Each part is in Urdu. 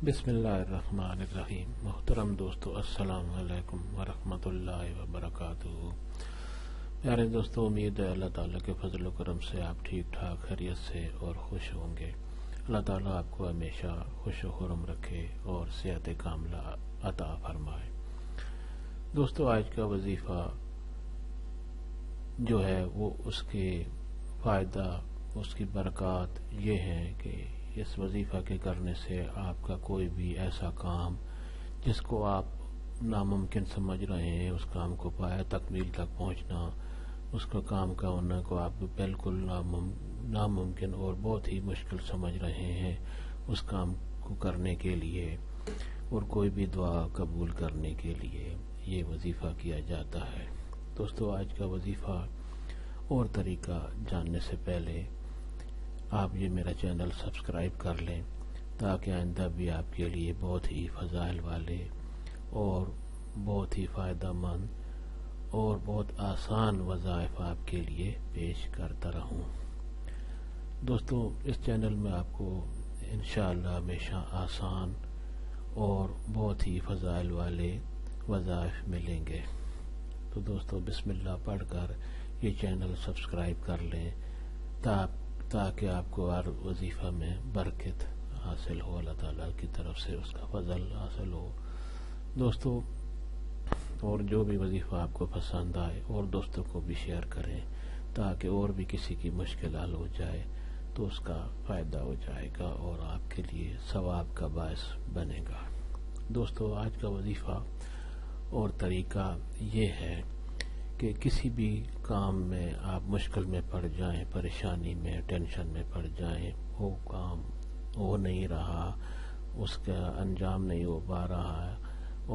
بسم اللہ الرحمن الرحیم۔ محترم دوستو، السلام علیکم ورحمۃ اللہ وبرکاتہ۔ پیارے دوستو، امید ہے اللہ تعالیٰ کے فضل و کرم سے آپ ٹھیک ٹھاک خیریت سے اور خوش ہوں گے۔ اللہ تعالیٰ آپ کو ہمیشہ خوش و خرم رکھے اور صحت کاملہ عطا فرمائے۔ دوستو، آج کا وظیفہ جو ہے وہ اس کے فائدہ، اس کی برکات یہ ہیں کہ اس وظیفہ کے کرنے سے آپ کا کوئی بھی ایسا کام جس کو آپ ناممکن سمجھ رہے ہیں، اس کام کو پایا تکمیل تک پہنچنا، اس کا کام کا ہونا کو آپ بالکل ناممکن اور بہت ہی مشکل سمجھ رہے ہیں، اس کام کو کرنے کے لیے اور کوئی بھی دعا قبول کرنے کے لیے یہ وظیفہ کیا جاتا ہے۔ دوستو، آج کا وظیفہ اور طریقہ جاننے سے پہلے آپ یہ میرا چینل سبسکرائب کر لیں تاکہ آئندہ بھی آپ کے لیے بہت ہی فضائل والے اور بہت ہی فائدہ مند اور بہت آسان وظائف آپ کے لیے پیش کرتا رہوں۔ دوستو، اس چینل میں آپ کو انشاءاللہ ہمیشہ آسان اور بہت ہی فضائل والے وظائف ملیں گے۔ تو دوستو، بسم اللہ پڑھ کر یہ چینل سبسکرائب کر لیں تاکہ آپ کو ہر وظیفہ میں برکت حاصل ہو، اللہ تعالیٰ کی طرف سے اس کا فضل حاصل ہو۔ دوستو، اور جو بھی وظیفہ آپ کو پسند آئے اور دوستوں کو بھی شیئر کریں تاکہ اور بھی کسی کی مشکل حل ہو جائے تو اس کا فائدہ ہو جائے گا اور آپ کے لیے ثواب کا باعث بنے گا۔ دوستو، آج کا وظیفہ اور طریقہ یہ ہے کہ کسی بھی کام میں آپ مشکل میں پڑ جائیں، پریشانی میں، ٹینشن میں پڑ جائیں، وہ کام ہو نہیں رہا، اس کا انجام نہیں ہو پا رہا ہے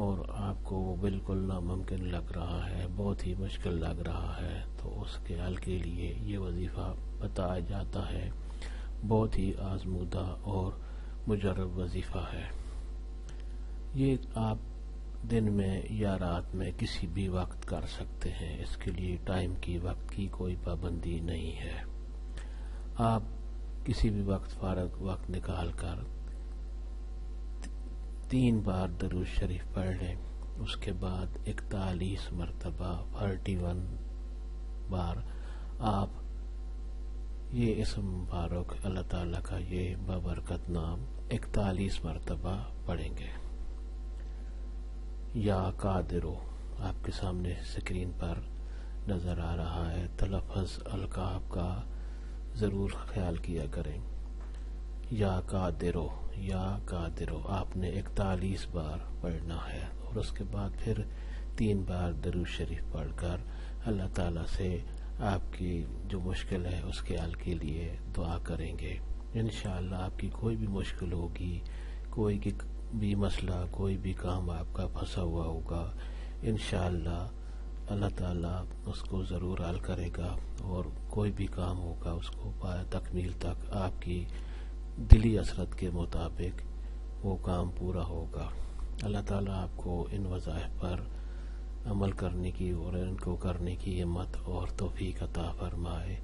اور آپ کو وہ بالکل ناممکن لگ رہا ہے، بہت ہی مشکل لگ رہا ہے، تو اس کے حل کے لیے یہ وظیفہ بتایا جاتا ہے۔ بہت ہی آزمودہ اور مجرب وظیفہ ہے۔ یہ آپ دن میں یا رات میں کسی بھی وقت کر سکتے ہیں، اس کے لیے ٹائم کی، وقت کی کوئی پابندی نہیں ہے۔ آپ کسی بھی وقت فارغ وقت نکال کر 3 بار درود شریف پڑھ لیں، اس کے بعد 41 مرتبہ 41 بار آپ یہ اسم مبارک اللہ تعالیٰ کا یہ بابرکت نام 41 مرتبہ پڑھیں گے۔ یا قادرو آپ کے سامنے سکرین پر نظر آ رہا ہے، تلفظ القاب کا ضرور خیال کیا کریں۔ یا قادرو، یا قادرو آپ نے 41 بار پڑھنا ہے اور اس کے بعد پھر 3 بار درود شریف پڑھ کر اللہ تعالیٰ سے آپ کی جو مشکل ہے اس کے حل کے لیے دعا کریں گے۔ انشاءاللہ آپ کی کوئی بھی مشکل ہوگی، کوئی بھی مسئلہ، کوئی بھی کام آپ کا پھنسا ہوا ہوگا، انشاءاللہ اللہ تعالیٰ اس کو ضرور حل کرے گا اور کوئی بھی کام ہوگا اس کو پایا تکمیل تک آپ کی دلی حسرت کے مطابق وہ کام پورا ہوگا۔ اللہ تعالیٰ آپ کو ان وظائف پر عمل کرنے کی اور ان کو کرنے کی ہمت اور توفیق عطا فرمائے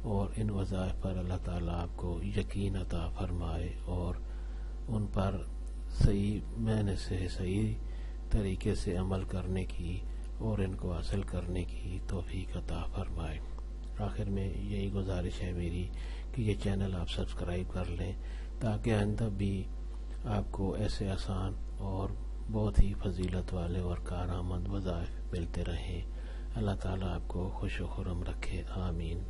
اور ان وظائف پر اللہ تعالیٰ آپ کو یقین عطا فرمائے اور ان پر صحیح معنی سے صحیح طریقے سے عمل کرنے کی اور ان کو حاصل کرنے کی توفیق عطا فرمائے۔ آخر میں یہی گزارش ہے میری کہ یہ چینل آپ سبسکرائب کر لیں تاکہ آئندہ بھی آپ کو ایسے آسان اور بہت ہی فضیلت والے اور کارآمد وظائف ملتے رہیں۔ اللہ تعالیٰ آپ کو خوش و خرم رکھے، آمین۔